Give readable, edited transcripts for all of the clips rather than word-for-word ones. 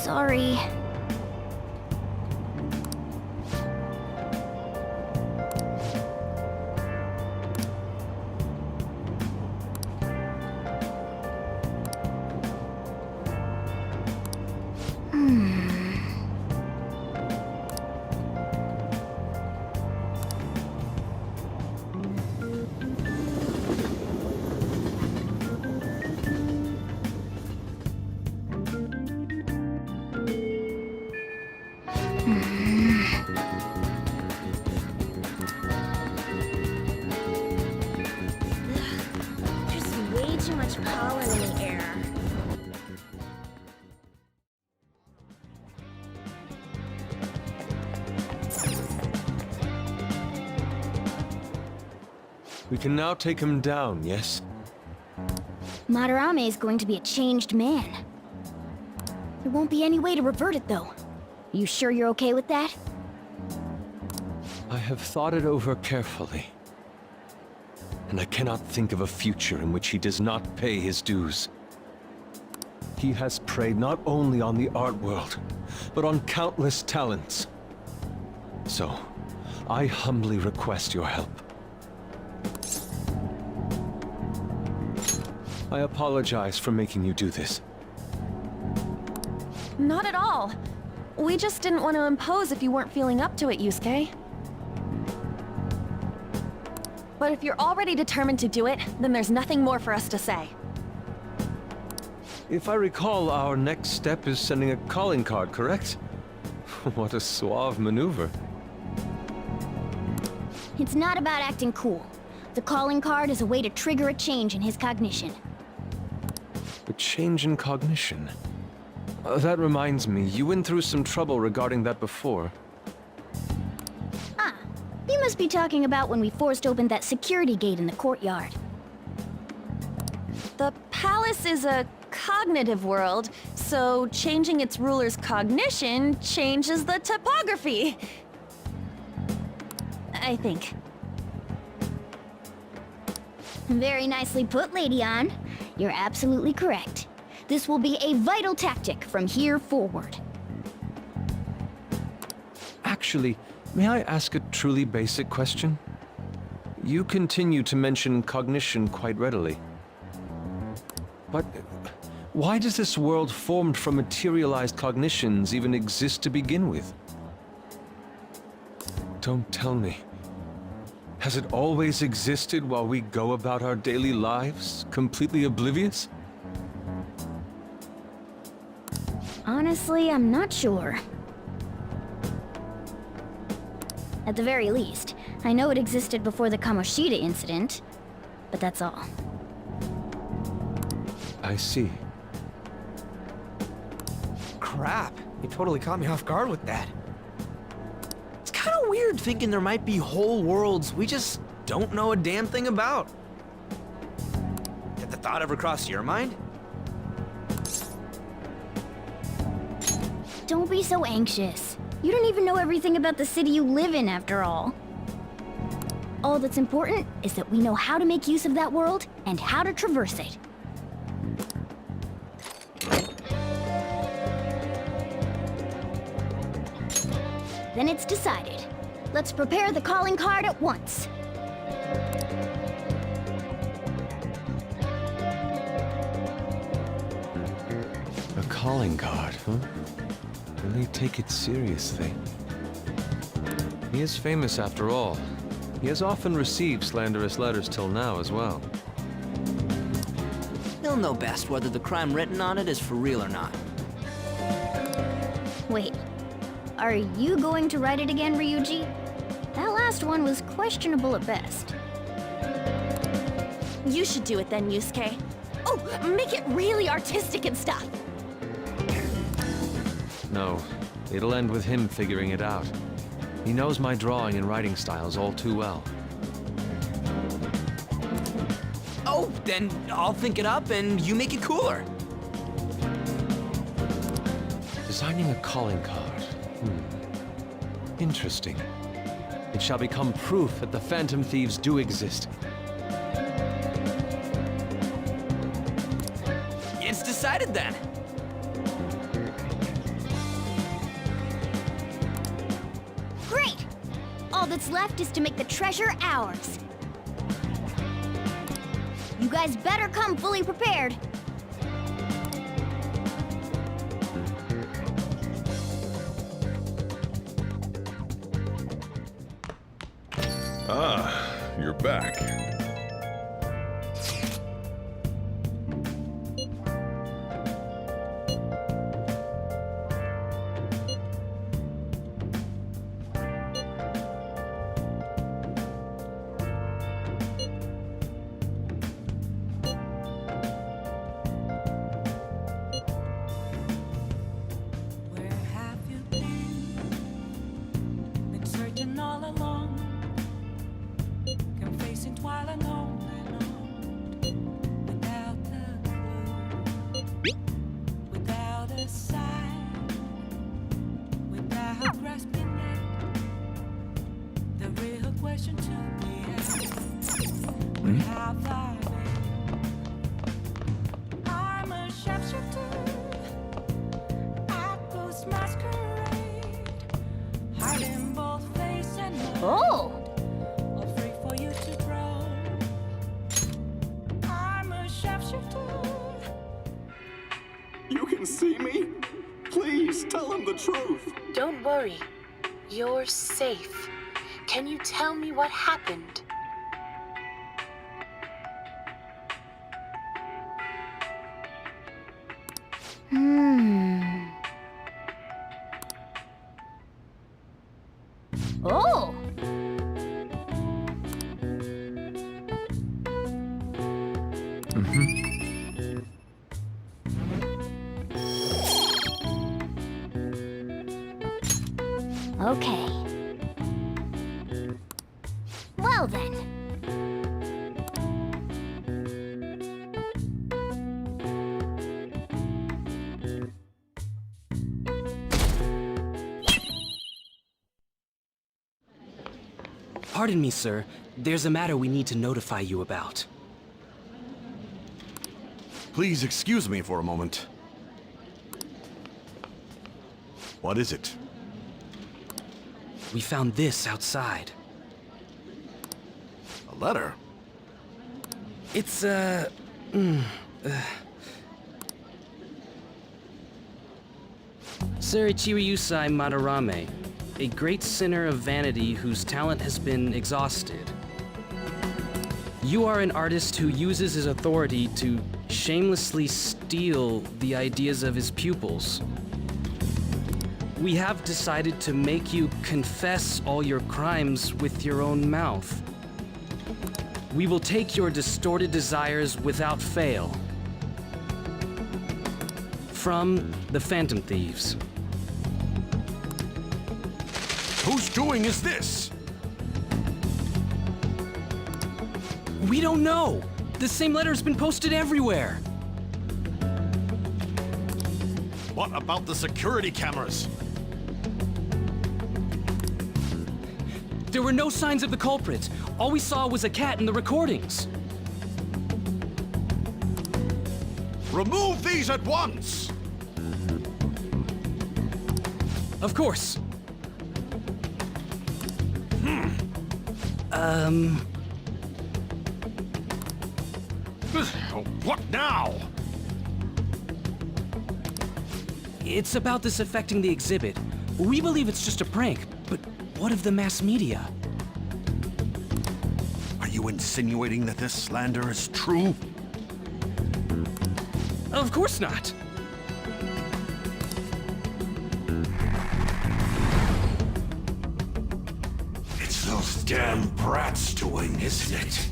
Sorry. Too much pollen in the air. We can now take him down, yes? Madarame is going to be a changed man. There won't be any way to revert it, though. You sure you're okay with that? I have thought it over carefully. And I cannot think of a future in which he does not pay his dues. He has preyed not only on the art world, but on countless talents. So, I humbly request your help. I apologize for making you do this. Not at all. We just didn't want to impose if you weren't feeling up to it, Yusuke. But if you're already determined to do it, then there's nothing more for us to say. If I recall, our next step is sending a calling card, correct? What a suave maneuver. It's not about acting cool. The calling card is a way to trigger a change in his cognition. A change in cognition? That reminds me, you went through some trouble regarding that before. Ah, you must be talking about when we forced open that security gate in the courtyard. The palace is a cognitive world, so changing its ruler's cognition changes the topography. I think. Very nicely put, Lady Ann. You're absolutely correct. This will be a vital tactic from here forward. Actually, may I ask a truly basic question? You continue to mention cognition quite readily. But why does this world formed from materialized cognitions even exist to begin with? Don't tell me. Has it always existed while we go about our daily lives, completely oblivious? Honestly, I'm not sure. At the very least, I know it existed before the Kamoshida incident, but that's all. I see. Crap, you totally caught me off guard with that. It's kind of weird thinking there might be whole worlds we just don't know a damn thing about. Did the thought ever cross your mind? Don't be so anxious. You don't even know everything about the city you live in, after all. All that's important is that we know how to make use of that world and how to traverse it. Then it's decided. Let's prepare the calling card at once. A calling card, huh? Really take it seriously. He is famous after all. He has often received slanderous letters till now as well. He'll know best whether the crime written on it is for real or not. Wait, are you going to write it again, Ryuji? That last one was questionable at best. You should do it then, Yusuke. Oh, make it really artistic and stuff. No, it'll end with him figuring it out. He knows my drawing and writing styles all too well. Oh, then I'll think it up and you make it cooler. Designing a calling card. Interesting. It shall become proof that the Phantom Thieves do exist. It's decided then. All that's left is to make the treasure ours. You guys better come fully prepared. Ah, you're back. Where have you been searching all along, confessing twilight on and on, without a clue, without a sign, without grasping it. The real question to be asked: where have I been? I'm a sharpshooter. Masquerade, hiding both face and mind, Oh! all free for you to grow. I'm a sharpshooter. You can see me? Please tell him the truth. Don't worry. You're safe. Can you tell me what happened? Oh! Okay. Well then. Pardon me, sir. There's a matter we need to notify you about. Please excuse me for a moment. What is it? We found this outside. A letter? It's, Sir Chiryusai Madarame, a great sinner of vanity whose talent has been exhausted. You are an artist who uses his authority to shamelessly steal the ideas of his pupils. We have decided to make you confess all your crimes with your own mouth. We will take your distorted desires without fail. From the Phantom Thieves. Whose doing is this? We don't know! The same letter's been posted everywhere! What about the security cameras? There were no signs of the culprit. All we saw was a cat in the recordings. Remove these at once! Of course. What now? It's about this affecting the exhibit. We believe it's just a prank, but what of the mass media? Are you insinuating that this slander is true? Of course not. It's those damn brats doing, isn't it?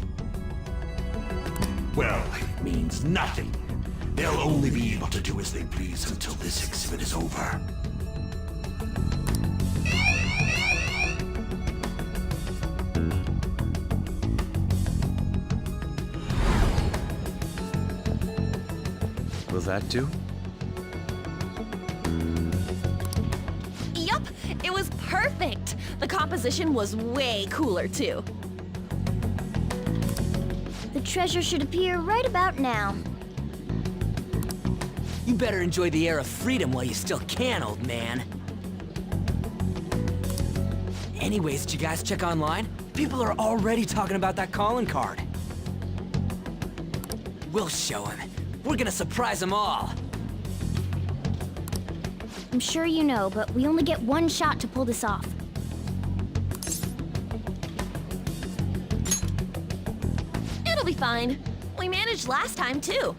Well, it means nothing. They'll only be able to do as they please until this exhibit is over. Will that do? Yup, it was perfect. The composition was way cooler, too. The treasure should appear right about now. You better enjoy the air of freedom while you still can, old man. Anyways, did you guys check online? People are already talking about that calling card. We'll show him. We're gonna surprise them all. I'm sure you know, but we only get one shot to pull this off. It'll be fine. We managed last time, too.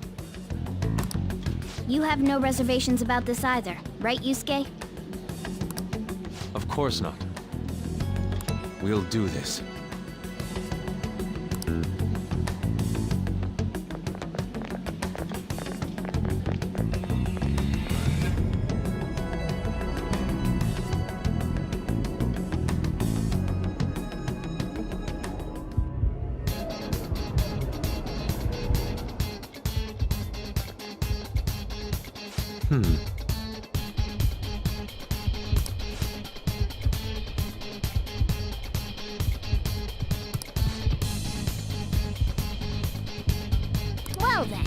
You have no reservations about this either, right, Yusuke? Of course not. We'll do this. Well then.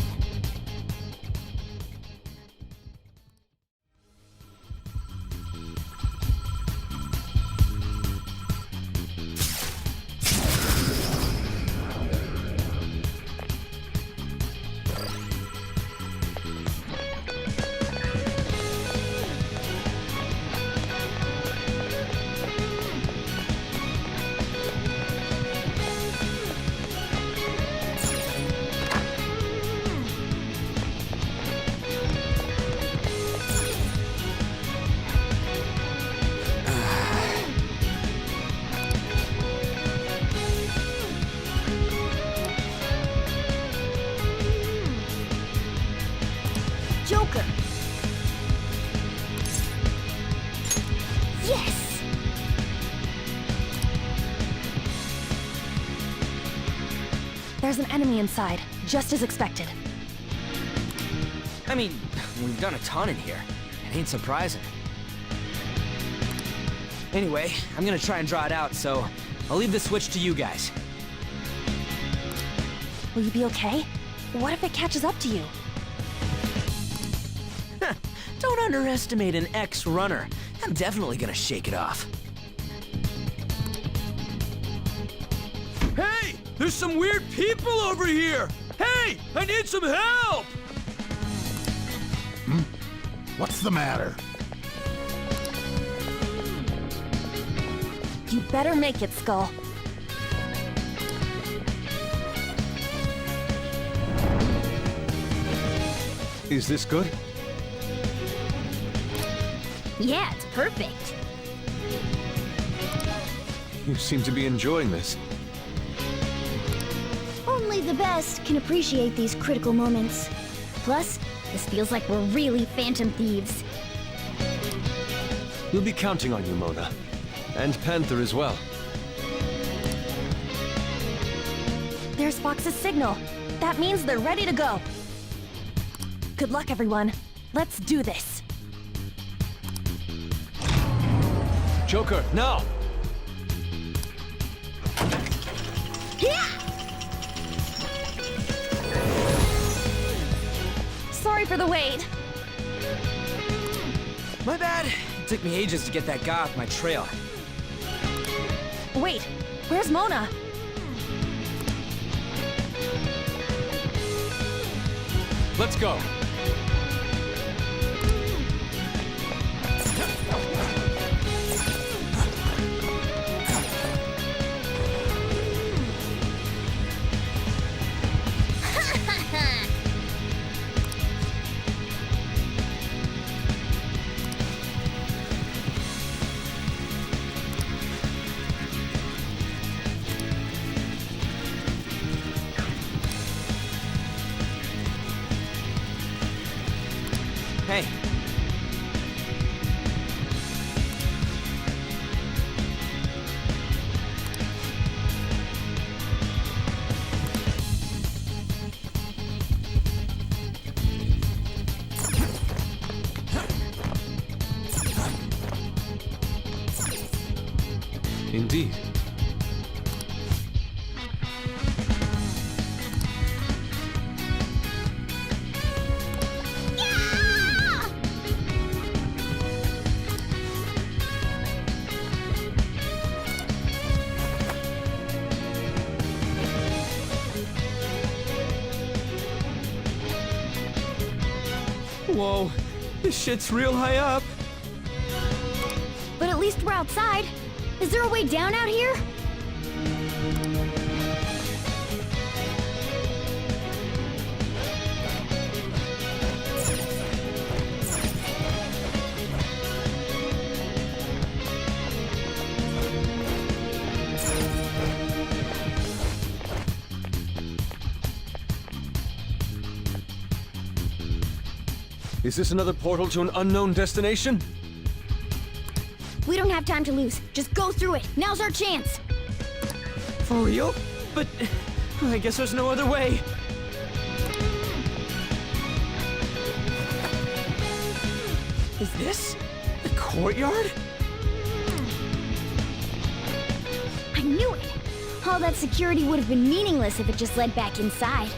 Joker! Yes! There's an enemy inside, just as expected. I mean, we've done a ton in here. It ain't surprising. Anyway, I'm gonna try and draw it out, so I'll leave the switch to you guys. Will you be okay? What if it catches up to you? Don't underestimate an ex-runner. I'm definitely gonna shake it off. Hey! There's some weird people over here! Hey! I need some help! What's the matter? You better make it, Skull. Is this good? Yeah, it's perfect. You seem to be enjoying this. Only the best can appreciate these critical moments. Plus, this feels like we're really Phantom Thieves. We'll be counting on you, Mona. And Panther as well. There's Fox's signal. That means they're ready to go. Good luck, everyone. Let's do this. Joker, now! Sorry for the wait. My bad. It took me ages to get that guy off my trail. Wait, where's Mona? Let's go! Hey. Indeed. Whoa, this shit's real high up. But at least we're outside. Is there a way down out here? Is this another portal to an unknown destination? We don't have time to lose. Just go through it. Now's our chance. For real? But I guess there's no other way. Is this the courtyard? I knew it. All that security would have been meaningless if it just led back inside.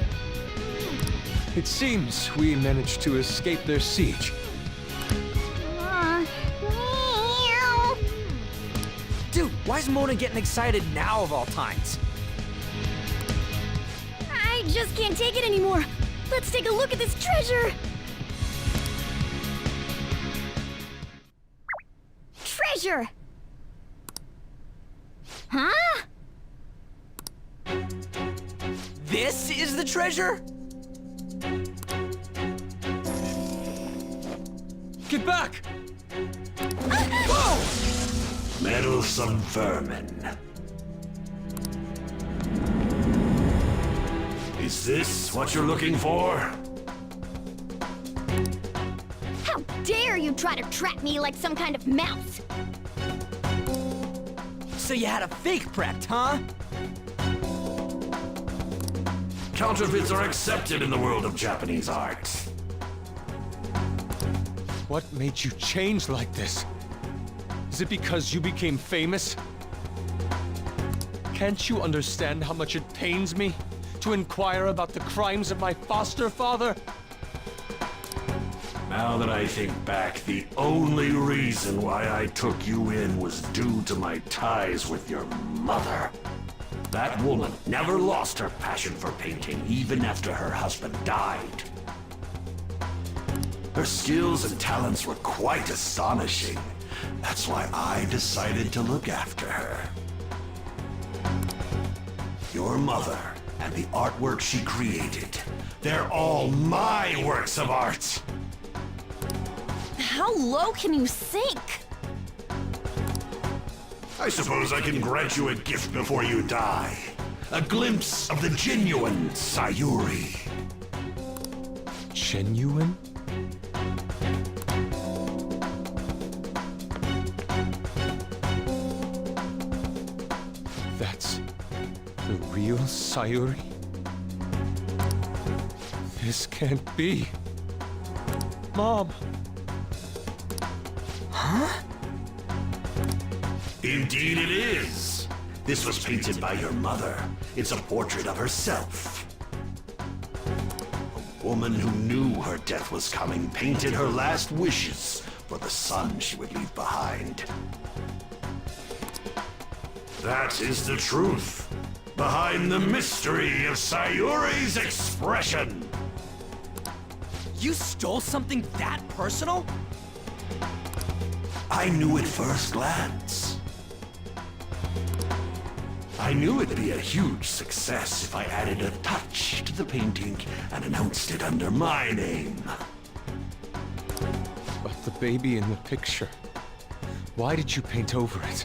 It seems we managed to escape their siege. Meow. Dude, why is Mona getting excited now of all times? I just can't take it anymore. Let's take a look at this treasure. Treasure! Huh? This is the treasure? Get back! Whoa! Meddlesome vermin. Is this what you're looking for? How dare you try to trap me like some kind of mouse? So you had a fake prepped, huh? Counterfeits are accepted in the world of Japanese art. What made you change like this? Is it because you became famous? Can't you understand how much it pains me to inquire about the crimes of my foster father? Now that I think back, the only reason why I took you in was due to my ties with your mother. That woman never lost her passion for painting, even after her husband died. Her skills and talents were quite astonishing. That's why I decided to look after her. Your mother and the artwork she created, they're all my works of art. How low can you sink? I suppose I can grant you a gift before you die. A glimpse of the genuine Sayuri. Genuine? That's the real Sayuri? This can't be. Mom! Huh? Indeed it is. This was painted by your mother. It's a portrait of herself. A woman who knew her death was coming painted her last wishes for the son she would leave behind. That is the truth behind the mystery of Sayuri's expression. You stole something that personal? I knew at first glance. I knew it'd be a huge success if I added a touch to the painting and announced it under my name. But the baby in the picture, why did you paint over it?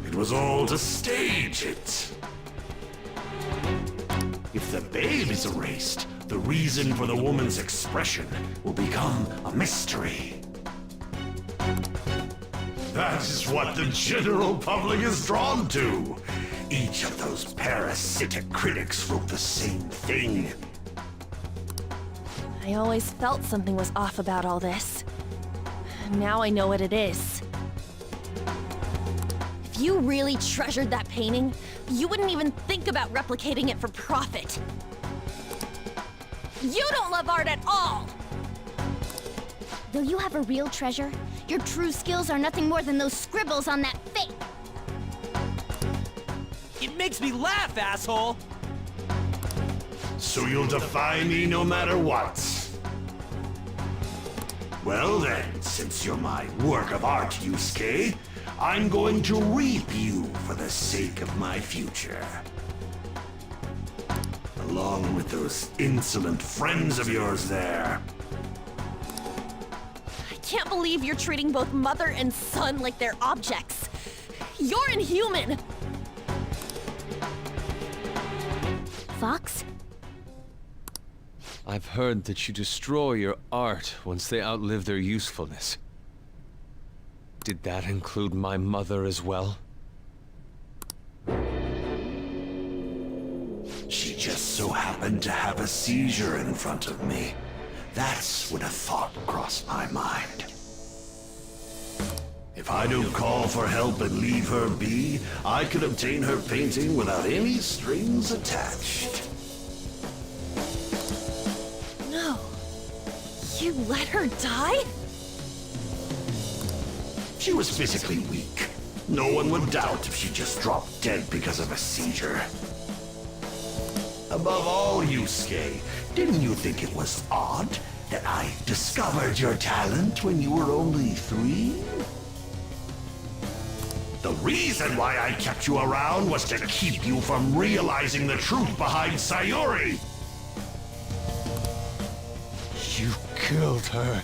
It was all to stage it. If the babe is erased, the reason for the woman's expression will become a mystery. That is what the general public is drawn to. Each of those parasitic critics wrote the same thing. I always felt something was off about all this. Now I know what it is. If you really treasured that painting, you wouldn't even think about replicating it for profit. You don't love art at all! Though you have a real treasure, your true skills are nothing more than those scribbles on that fake. It makes me laugh, asshole! So you'll defy me no matter what. Well then, since you're my work of art, Yusuke, I'm going to reap you for the sake of my future. Along with those insolent friends of yours there. I can't believe you're treating both mother and son like they're objects. You're inhuman! Fox? I've heard that you destroy your art once they outlive their usefulness. Did that include my mother as well? She just so happened to have a seizure in front of me. That's when a thought crossed my mind. If I don't call for help and leave her be, I could obtain her painting without any strings attached. No. You let her die? She was physically weak. No one would doubt if she just dropped dead because of a seizure. Above all, Yusuke, didn't you think it was odd that I discovered your talent when you were only 3? The reason why I kept you around was to keep you from realizing the truth behind Sayuri! You killed her.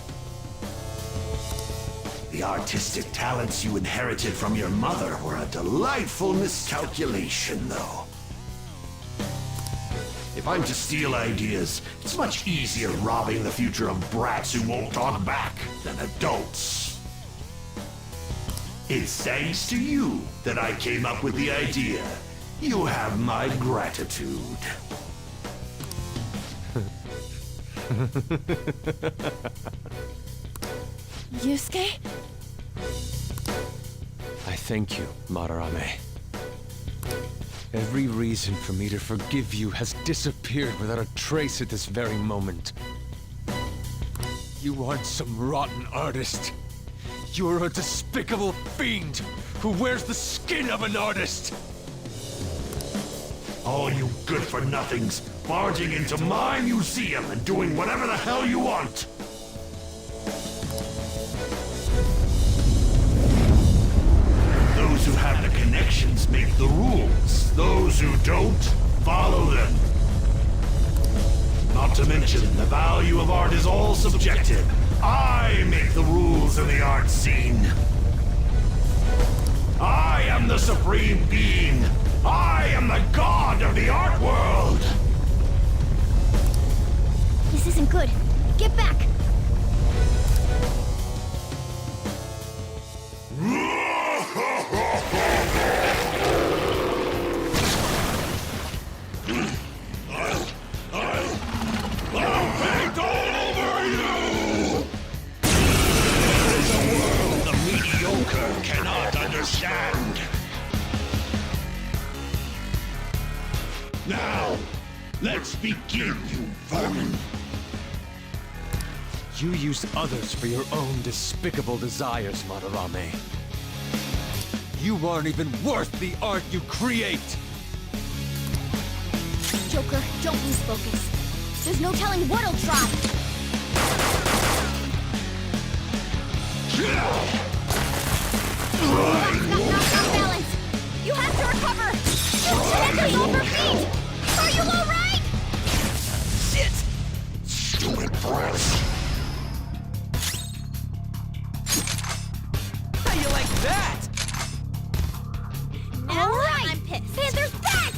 The artistic talents you inherited from your mother were a delightful miscalculation, though. If I'm to steal ideas, it's much easier robbing the future of brats who won't talk back than adults. It's thanks to you that I came up with the idea. You have my gratitude. Yusuke? I thank you, Madarame. Every reason for me to forgive you has disappeared without a trace at this very moment. You aren't some rotten artist. You're a despicable fiend who wears the skin of an artist! All you good-for-nothings barging into my museum and doing whatever the hell you want! Those who have the connections make the rules. Those who don't, follow them. Not to mention, the value of art is all subjective. I make the rules in the art scene. I am the supreme being. I am the god of the art world. This isn't good. Get back! Cannot understand. Now, let's begin, you vermin. You use others for your own despicable desires, Madarame. You aren't even worth the art you create! Joker, don't lose focus. There's no telling what he'll try. Fox got knocked off balance. You have to recover. She's on her feet. Are you all right? Shit! Stupid brats. How you like that? All right. I'm pissed. Panther's back.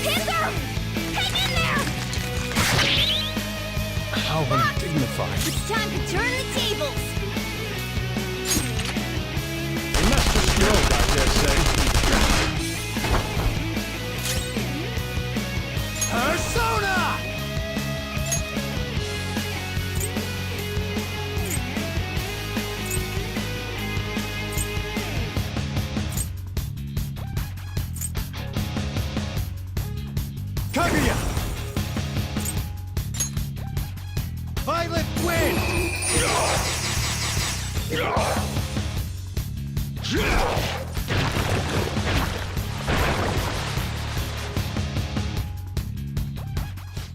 Panther! Hang in there! How undignified. It's time to turn the tables. A master stroke, I dare say. Persona! Kaguya! Violet win!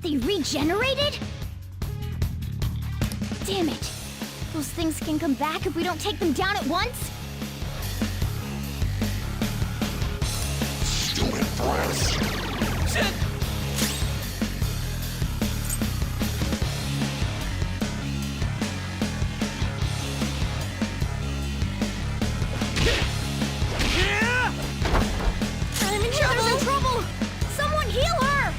They regenerated? Damn it. Those things can come back if we don't take them down at once? Stupid brats! Shit! I'm in trouble! She's in trouble! Someone heal her!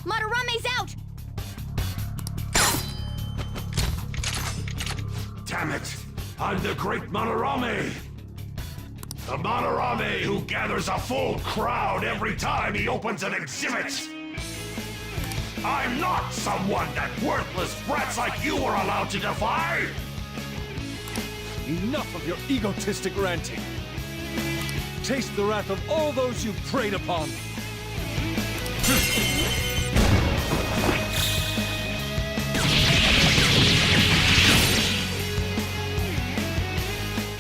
Madarame's out! Damn it! I'm the great Madarame! The Madarame who gathers a full crowd every time he opens an exhibit! I'm not someone that worthless brats like you are allowed to defy! Enough of your egotistic ranting. Taste the wrath of all those you preyed upon.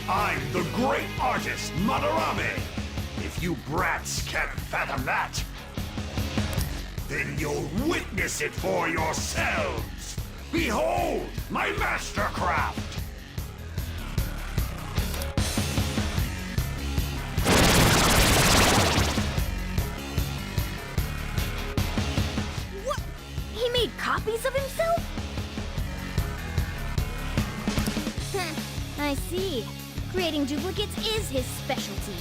I'm the great artist, Madarame! If you brats can't fathom that, then you'll witness it for yourselves! Behold, my mastercraft! What? He made copies of himself? I see. Creating duplicates is his specialty.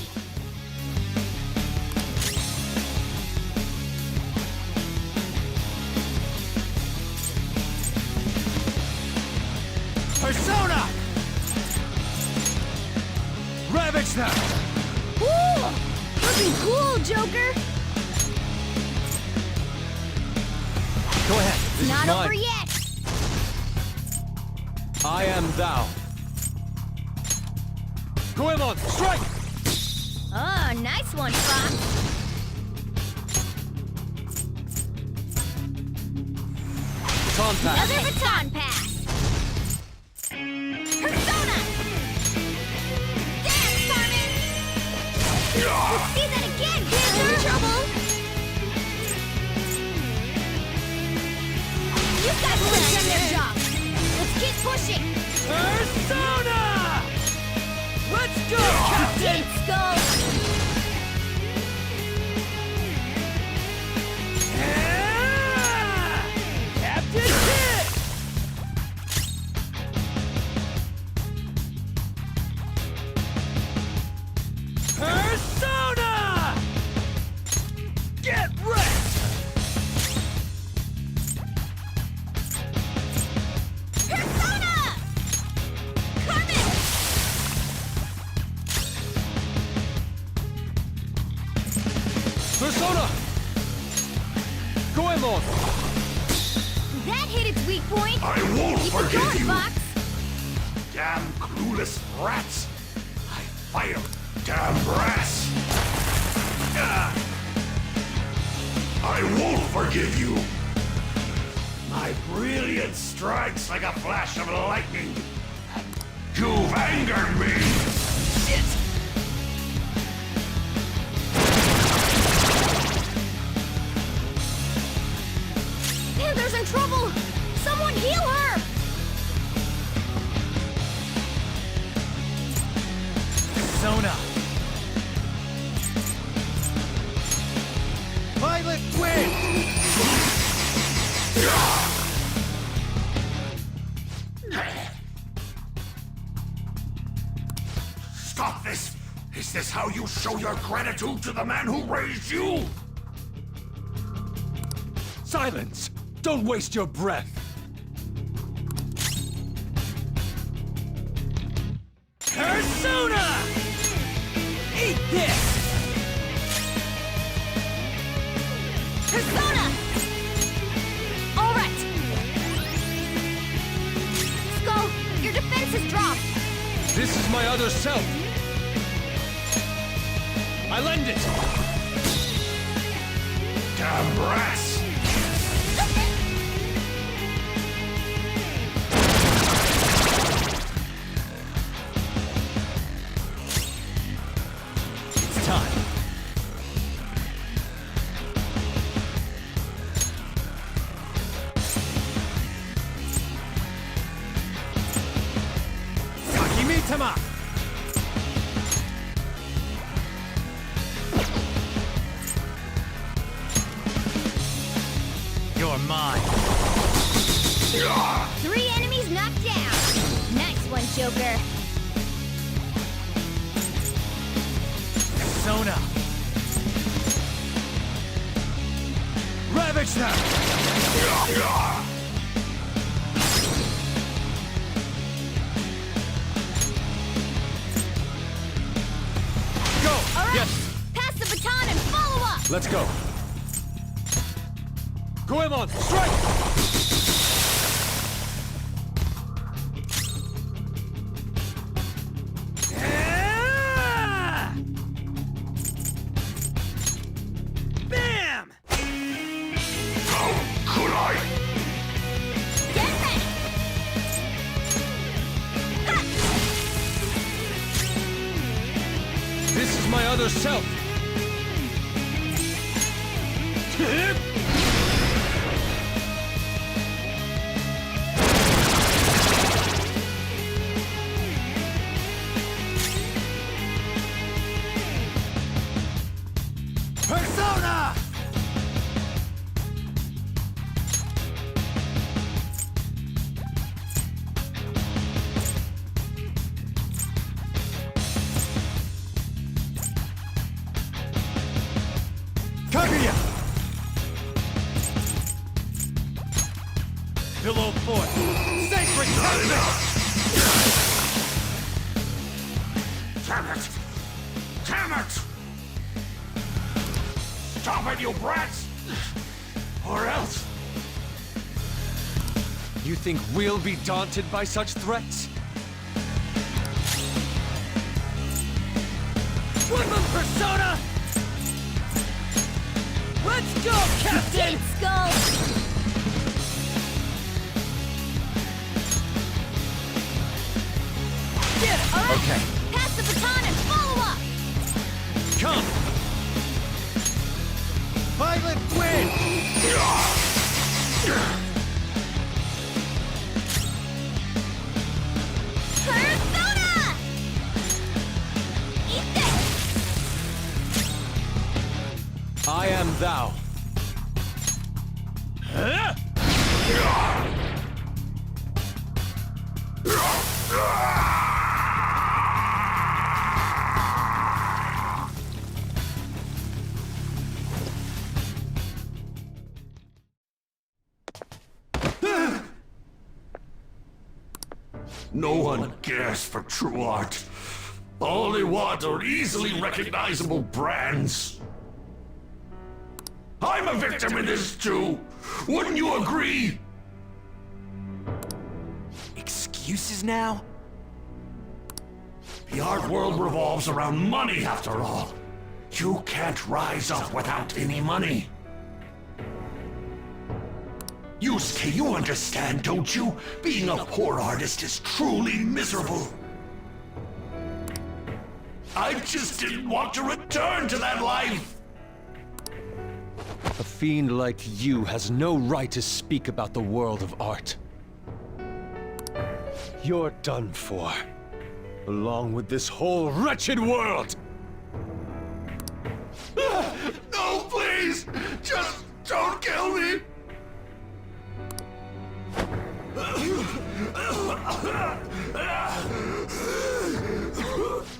Persona! Ravage them! Ooh! Looking cool, Joker! Go ahead. This Not is mine. over yet! I am thou. Goemon, strike! Oh, nice one, Fox. Baton pass. Another baton pass. Persona! Dance, Carmen! Let's see that again, kid! In trouble! You guys have done their job. Let's keep pushing. Persona! Let's go, Captain! Let's go! Captain Kid! Persona! Get wrecked! Persona! Carmen! Persona! Goemon! That hit its weak point. I won't Keep it forgive going, you! Fox. Damn clueless brats! I fight 'em, damn brats! Ah. I won't forgive you! My brilliance strikes like a flash of lightning! You've angered me! Shit! Panther's in trouble! Someone heal her! Persona! Violet win! Stop this! Is this how you show your gratitude to the man who raised you? Silence! Don't waste your breath! Persona! Eat this! Persona! This is my other self. I lend it. Damn brats! It's time. Sakimi-tama! You're mine. 3 enemies knocked down. Nice one, Joker. Persona. Ravage them! Go! All right. Yes! Pass the baton and follow up. Let's go. Goemon, strike! Bam! How could I? Get ready. This is my other self. Persona! Kaguya! Pillow Fort! Sacred Tempest! Damn it! Damn it! Stop it, you brats! Or else... You think we'll be daunted by such threats? Woodland Persona! Let's go, Captain! Dead Skull. Get it! All right. Okay. Pass the baton and follow up. Come! Violet Wind! Persona! Eat this. I am thou. No one cares for true art. All they want are easily recognizable brands. I'm a victim in this too. Wouldn't you agree? Excuses now? The art world revolves around money after all. You can't rise up without any money. Yusuke, you understand, don't you? Being a poor artist is truly miserable. I just didn't want to return to that life. A fiend like you has no right to speak about the world of art. You're done for. Along with this whole wretched world! No, please! Just don't kill me!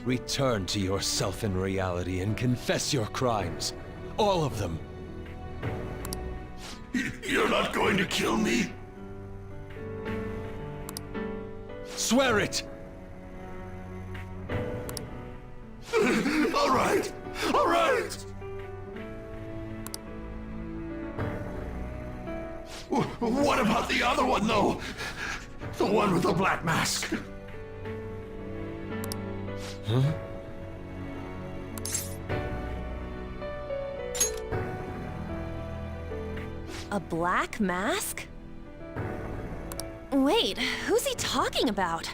Return to yourself in reality and confess your crimes. All of them. You're not going to kill me? Swear it! All right! All right! What about the other one, though? The one with the black mask? Huh? A black mask? Wait, who's he talking about?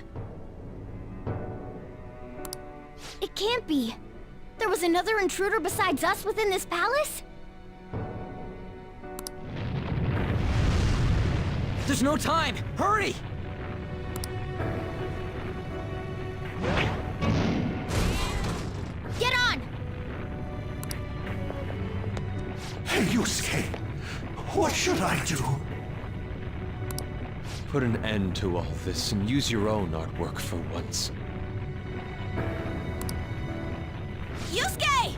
It can't be. There was another intruder besides us within this palace? There's no time! Hurry! Get on! Hey, Yusuke! What should I do? Put an end to all this and use your own artwork for once. Yusuke!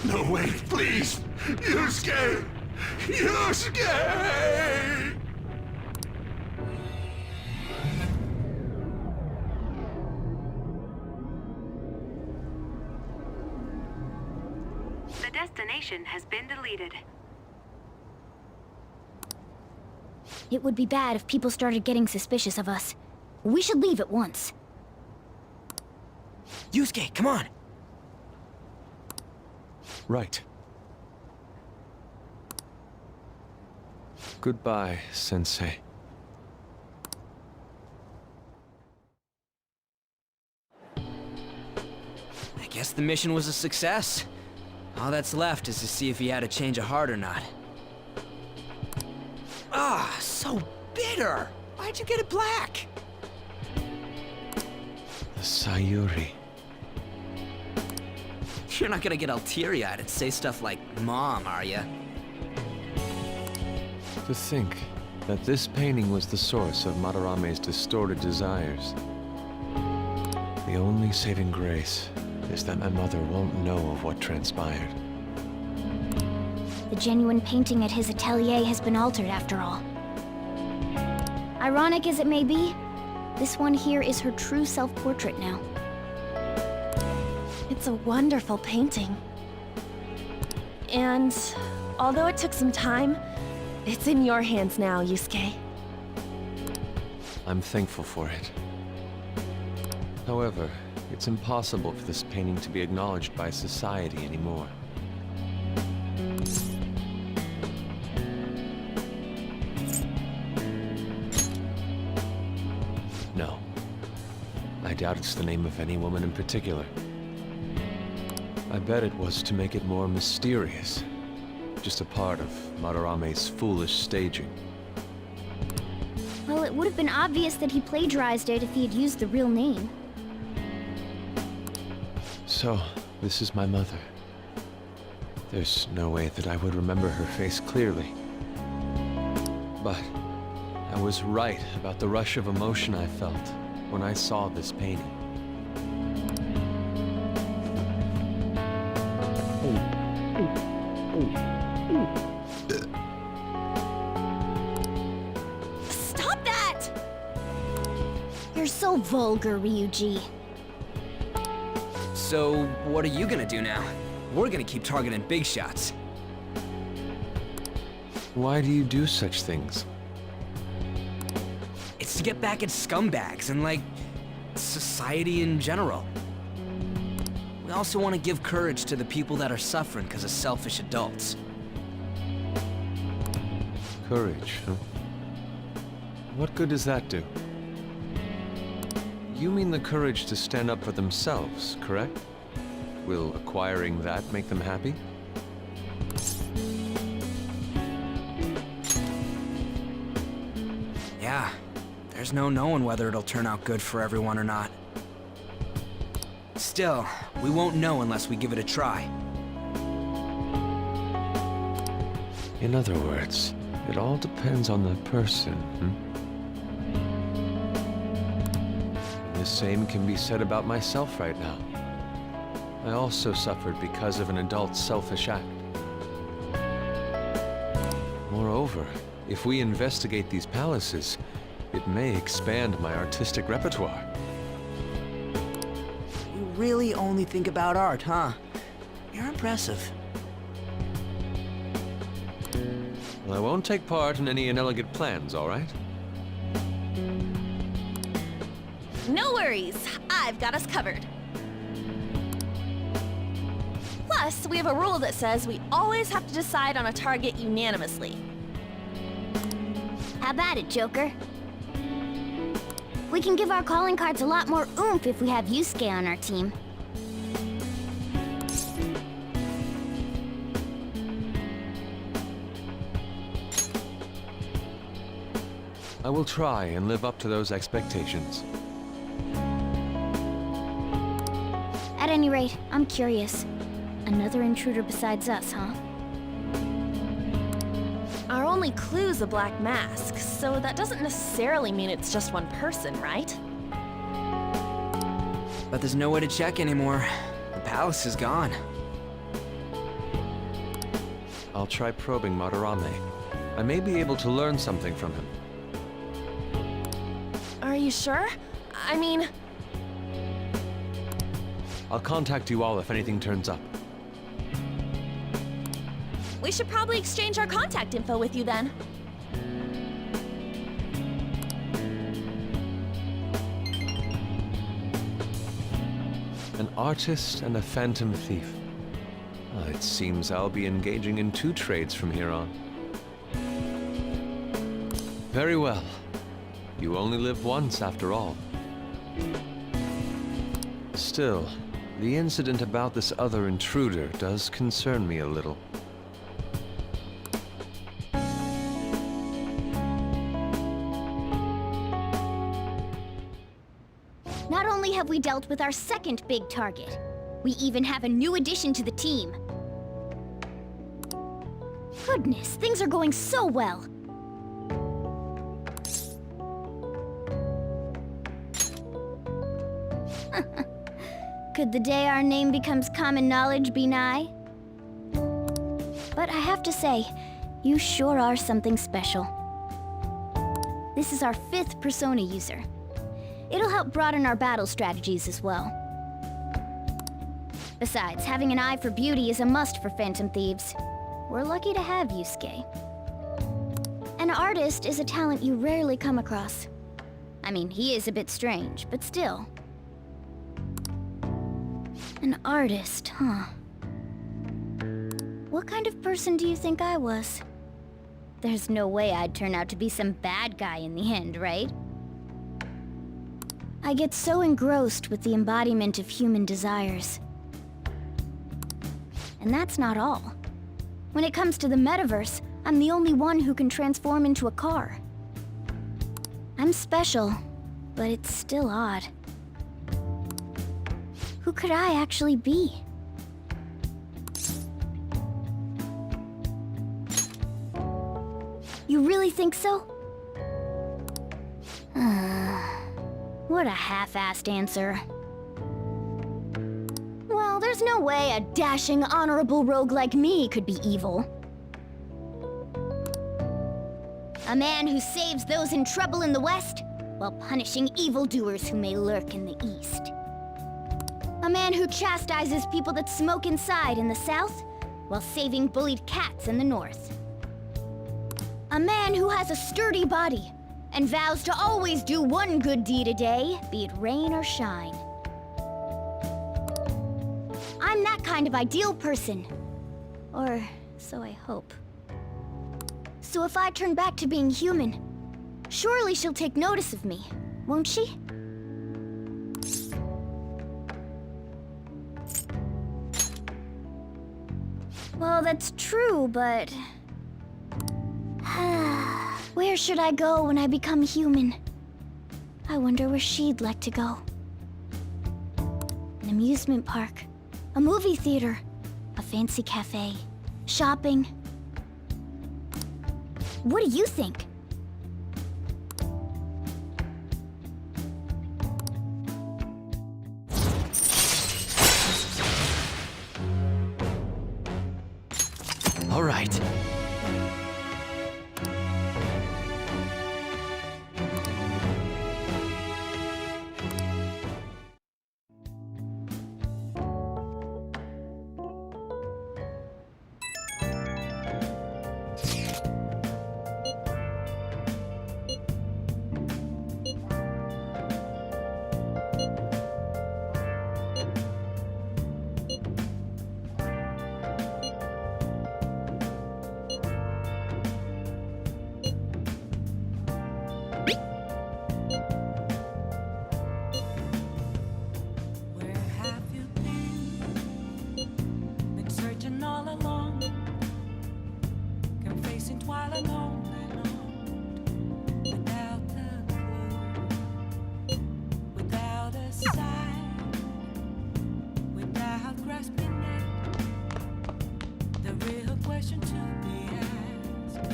No, wait, please! Yusuke! Yusuke! The destination has been deleted. It would be bad if people started getting suspicious of us. We should leave at once. Yusuke, come on! Right. Goodbye, Sensei. I guess the mission was a success. All that's left is to see if he had a change of heart or not. Ah, so bitter! Why'd you get it black? The Sayuri. You're not gonna get all teary-eyed and say stuff like, Mom, are ya? To think that this painting was the source of Madarame's distorted desires. The only saving grace is that my mother won't know of what transpired. The genuine painting at his atelier has been altered after all. Ironic as it may be, this one here is her true self-portrait now. It's a wonderful painting. And although it took some time, it's in your hands now, Yusuke. I'm thankful for it. However, it's impossible for this painting to be acknowledged by society anymore. No. I doubt it's the name of any woman in particular. I bet it was to make it more mysterious. Just a part of Madarame's foolish staging. Well, it would have been obvious that he plagiarized it if he had used the real name. So, this is my mother. There's no way that I would remember her face clearly. But I was right about the rush of emotion I felt when I saw this painting. Stop that! You're so vulgar, Ryuji. So, what are you gonna do now? We're gonna keep targeting big shots. Why do you do such things? It's to get back at scumbags and, like, society in general. We also want to give courage to the people that are suffering because of selfish adults. Courage, huh? What good does that do? You mean the courage to stand up for themselves, correct? Will acquiring that make them happy? Yeah, there's no knowing whether it'll turn out good for everyone or not. Still, we won't know unless we give it a try. In other words, it all depends on the person, The same can be said about myself right now. I also suffered because of an adult's selfish act. Moreover, if we investigate these palaces, it may expand my artistic repertoire. You really only think about art, huh? You're impressive. Well, I won't take part in any inelegant plans, all right? No worries, I've got us covered. Plus, we have a rule that says we always have to decide on a target unanimously. How about it, Joker? We can give our calling cards a lot more oomph if we have Yusuke on our team. I will try and live up to those expectations. At any rate, I'm curious. Another intruder besides us, huh? Our only clue's a black mask, so that doesn't necessarily mean it's just one person, right? But there's no way to check anymore. The palace is gone. I'll try probing Madarame. I may be able to learn something from him. Are you sure? I mean... I'll contact you all if anything turns up. We should probably exchange our contact info with you then. An artist and a phantom thief. It seems I'll be engaging in 2 trades from here on. Very well. You only live once, after all. Still, the incident about this other intruder does concern me a little. Not only have we dealt with our second big target, we even have a new addition to the team. Goodness, things are going so well. Could the day our name becomes common knowledge be nigh? But I have to say, you sure are something special. This is our 5th persona user. It'll help broaden our battle strategies as well. Besides, having an eye for beauty is a must for Phantom Thieves. We're lucky to have Yusuke. An artist is a talent you rarely come across. I mean, he is a bit strange, but still. An artist, huh? What kind of person do you think I was? There's no way I'd turn out to be some bad guy in the end, right? I get so engrossed with the embodiment of human desires. And that's not all. When it comes to the metaverse, I'm the only one who can transform into a car. I'm special, but it's still odd. Who could I actually be? You really think so? What a half-assed answer. Well, there's no way a dashing, honorable rogue like me could be evil. A man who saves those in trouble in the West, while punishing evildoers who may lurk in the East. A man who chastises people that smoke inside in the South, while saving bullied cats in the North. A man who has a sturdy body, and vows to always do one good deed a day, be it rain or shine. I'm that kind of ideal person. Or so I hope. So if I turn back to being human, surely she'll take notice of me, won't she? Well, that's true, but... where should I go when I become human? I wonder where she'd like to go. An amusement park, a movie theater, a fancy cafe, shopping. What do you think? All right. while alone without a clue, without a sign, without grasping it. The real question to be asked.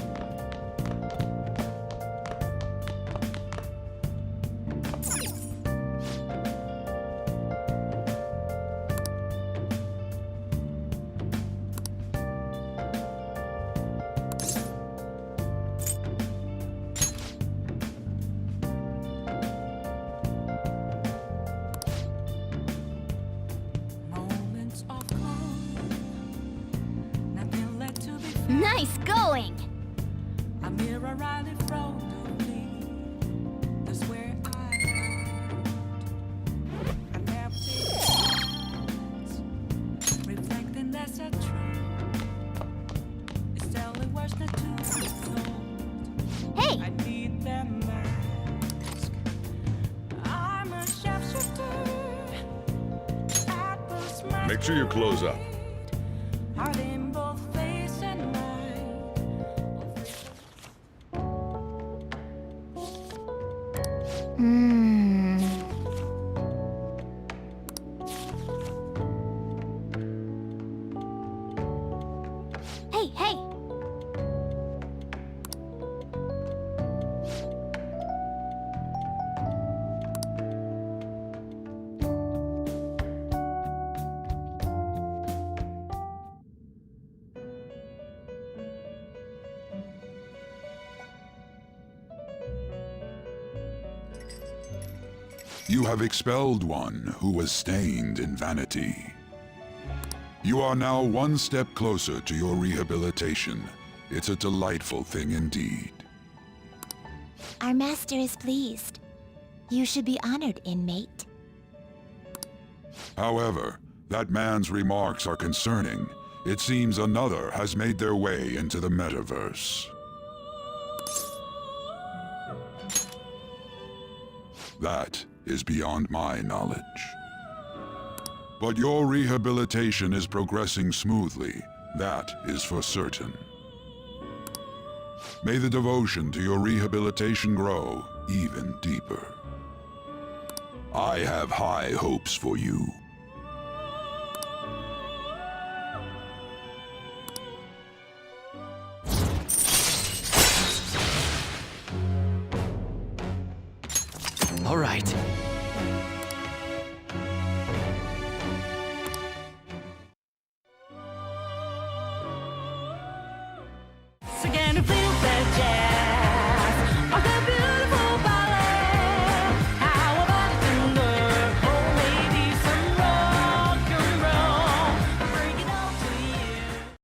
Moments of calm, nothing left to be found. Nice going! A mirror right in front of me. That's where I hide. An empty eyes, reflecting that's a truth. It's telling words not to be told. Hey! I need that mask. I'm a sharpshooter. Apples my Make sure you close up. heart in both face and mind. Hmm. Hey, hey! You have expelled one who was stained in vanity. You are now one step closer to your rehabilitation. It's a delightful thing indeed. Our master is pleased. You should be honored, inmate. However, that man's remarks are concerning. It seems another has made their way into the metaverse. That is beyond my knowledge. But your rehabilitation is progressing smoothly. That is for certain. May the devotion to your rehabilitation grow even deeper. I have high hopes for you. All right,